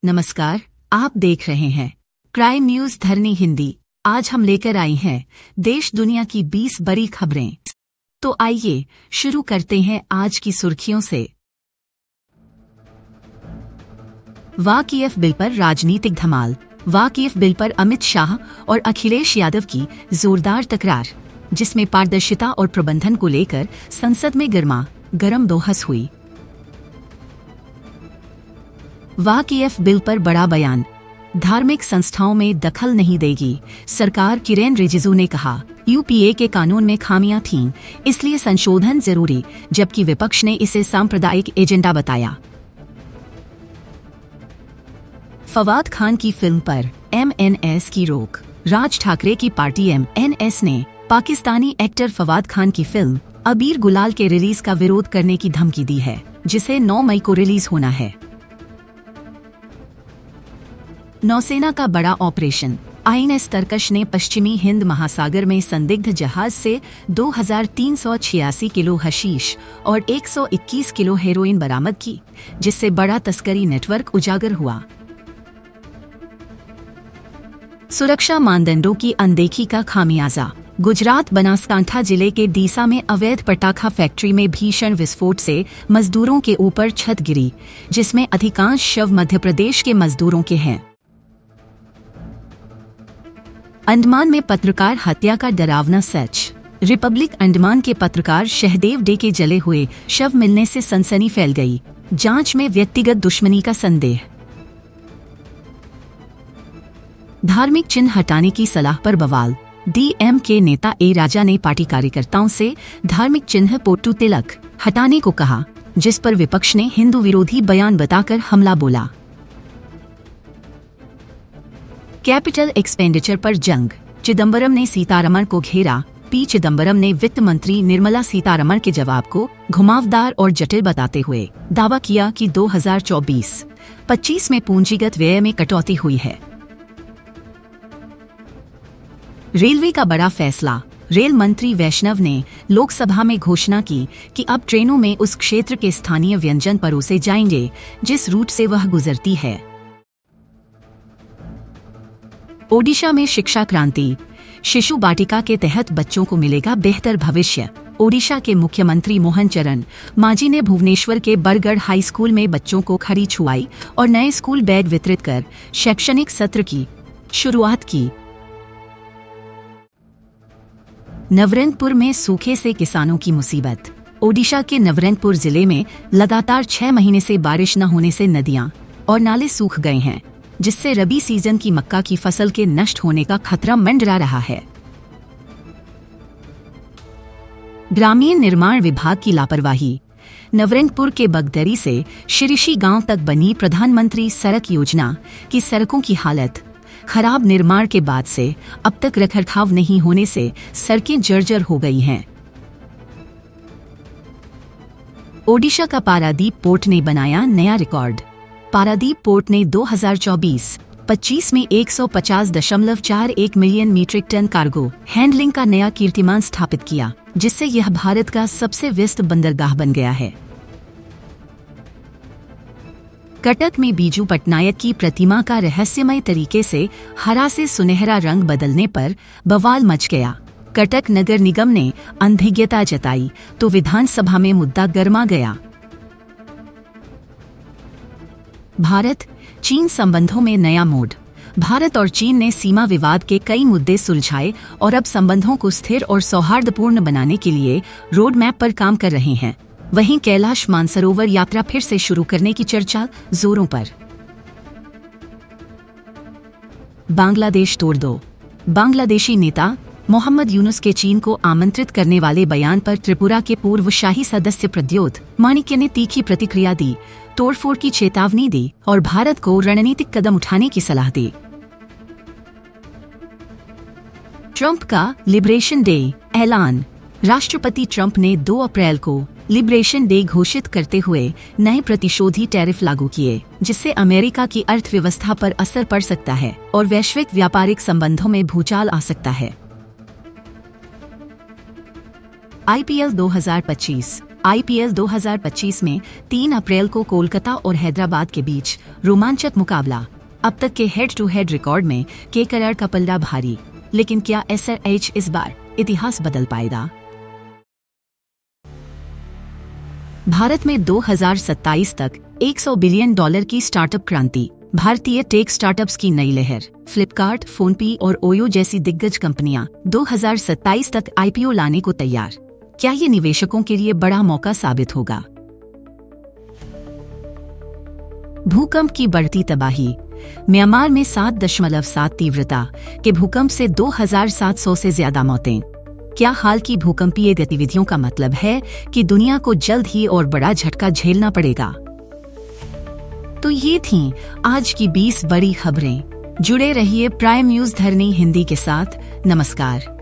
नमस्कार, आप देख रहे हैं क्राइम न्यूज धरनी हिंदी। आज हम लेकर आई हैं देश दुनिया की 20 बड़ी खबरें। तो आइए शुरू करते हैं आज की सुर्खियों से। वाकिफ बिल पर राजनीतिक धमाल। वाकिफ बिल पर अमित शाह और अखिलेश यादव की जोरदार तकरार, जिसमें पारदर्शिता और प्रबंधन को लेकर संसद में गर्म बहस हुई। वाकिफ बिल पर बड़ा बयान। धार्मिक संस्थाओं में दखल नहीं देगी सरकार। किरेन रिजिजू ने कहा, यूपीए के कानून में खामियां थीं, इसलिए संशोधन जरूरी, जबकि विपक्ष ने इसे सांप्रदायिक एजेंडा बताया। फवाद खान की फिल्म पर एमएनएस की रोक। राज ठाकरे की पार्टी एमएनएस ने पाकिस्तानी एक्टर फवाद खान की फिल्म अबीर गुलाल के रिलीज का विरोध करने की धमकी दी है, जिसे 9 मई को रिलीज होना है। नौसेना का बड़ा ऑपरेशन। आईएनएस तरकश ने पश्चिमी हिंद महासागर में संदिग्ध जहाज से 2386 किलो हशीश और 121 किलो हेरोइन बरामद की, जिससे बड़ा तस्करी नेटवर्क उजागर हुआ। सुरक्षा मानदंडों की अनदेखी का खामियाजा। गुजरात बनासकांठा जिले के डीसा में अवैध पटाखा फैक्ट्री में भीषण विस्फोट से मजदूरों के ऊपर छत गिरी, जिसमें अधिकांश शव मध्य प्रदेश के मजदूरों के हैं। अंडमान में पत्रकार हत्या का डरावना सच। रिपब्लिक अंडमान के पत्रकार शहदेव डे के जले हुए शव मिलने से सनसनी फैल गई। जांच में व्यक्तिगत दुश्मनी का संदेह। धार्मिक चिन्ह हटाने की सलाह पर बवाल। डीएमके नेता ए राजा ने पार्टी कार्यकर्ताओं से धार्मिक चिन्ह पोट्टू तिलक हटाने को कहा, जिस पर विपक्ष ने हिंदू विरोधी बयान बताकर हमला बोला। कैपिटल एक्सपेंडिचर पर जंग। चिदंबरम ने सीतारमण को घेरा। पी चिदंबरम ने वित्त मंत्री निर्मला सीतारमण के जवाब को घुमावदार और जटिल बताते हुए दावा किया कि 2024-25 में पूंजीगत व्यय में कटौती हुई है। रेलवे का बड़ा फैसला। रेल मंत्री वैष्णव ने लोकसभा में घोषणा की कि अब ट्रेनों में उस क्षेत्र के स्थानीय व्यंजन परोसे जाएंगे जिस रूट से वह गुजरती है। ओडिशा में शिक्षा क्रांति। शिशु बाटिका के तहत बच्चों को मिलेगा बेहतर भविष्य। ओडिशा के मुख्यमंत्री मोहन चरण मांझी ने भुवनेश्वर के बरगढ़ हाई स्कूल में बच्चों को खरी छुआई और नए स्कूल बैग वितरित कर शैक्षणिक सत्र की शुरुआत की। नवरंगपुर में सूखे से किसानों की मुसीबत। ओडिशा के नवरंगपुर जिले में लगातार 6 महीने से बारिश न होने से नदियां और नाले सूख गए हैं, जिससे रबी सीजन की मक्का की फसल के नष्ट होने का खतरा मंडरा रहा है। ग्रामीण निर्माण विभाग की लापरवाही। नवरंगपुर के बगदरी से शिरिशी गांव तक बनी प्रधानमंत्री सड़क योजना की सड़कों की हालत खराब। निर्माण के बाद से अब तक रखरखाव नहीं होने से सड़कें जर्जर हो गई हैं। ओडिशा का पारादीप पोर्ट ने बनाया नया रिकॉर्ड। पारादीप पोर्ट ने 2024-25 में 150.41 million metric ton cargo handling का नया कीर्तिमान स्थापित किया, जिससे यह भारत का सबसे व्यस्त बंदरगाह बन गया है। कटक में बीजू पटनायक की प्रतिमा का रहस्यमय तरीके से हरा से सुनहरा रंग बदलने पर बवाल मच गया। कटक नगर निगम ने अनभिज्ञता जताई तो विधानसभा में मुद्दा गर्मा गया। भारत चीन संबंधों में नया मोड़। भारत और चीन ने सीमा विवाद के कई मुद्दे सुलझाए और अब संबंधों को स्थिर और सौहार्दपूर्ण बनाने के लिए रोड मैप पर काम कर रहे हैं। वहीं कैलाश मानसरोवर यात्रा फिर से शुरू करने की चर्चा जोरों पर। बांग्लादेश तोड़ दो। बांग्लादेशी नेता मोहम्मद यूनुस के चीन को आमंत्रित करने वाले बयान पर त्रिपुरा के पूर्व शाही सदस्य प्रद्योत माणिक्य ने तीखी प्रतिक्रिया दी, तोड़फोड़ की चेतावनी दी और भारत को रणनीतिक कदम उठाने की सलाह दी। ट्रंप का लिबरेशन डे ऐलान। राष्ट्रपति ट्रंप ने 2 अप्रैल को लिबरेशन डे घोषित करते हुए नए प्रतिशोधी टैरिफ लागू किए, जिससे अमेरिका की अर्थव्यवस्था पर असर पड़ सकता है और वैश्विक व्यापारिक संबंधों में भूचाल आ सकता है। आईपीएल 2025 IPL 2025 में 3 अप्रैल को कोलकाता और हैदराबाद के बीच रोमांचक मुकाबला। अब तक के हेड टू हेड रिकॉर्ड में केकेआर का पलड़ा भारी, लेकिन क्या SRH इस बार इतिहास बदल पाएगा? भारत में 2027 तक $100 बिलियन की स्टार्टअप क्रांति। भारतीय टेक स्टार्टअप्स की नई लहर। फ्लिपकार्ट, फोनपे और ओयो जैसी दिग्गज कंपनियां 2027 तक IPO लाने को तैयार। क्या ये निवेशकों के लिए बड़ा मौका साबित होगा? भूकंप की बढ़ती तबाही। म्यांमार में 7.7 तीव्रता के भूकंप से 2700 से ज्यादा मौतें। क्या हाल की भूकंपीय गतिविधियों का मतलब है कि दुनिया को जल्द ही और बड़ा झटका झेलना पड़ेगा? तो ये थीं आज की 20 बड़ी खबरें। जुड़े रहिए प्राइम न्यूज़ धरनी हिंदी के साथ। नमस्कार।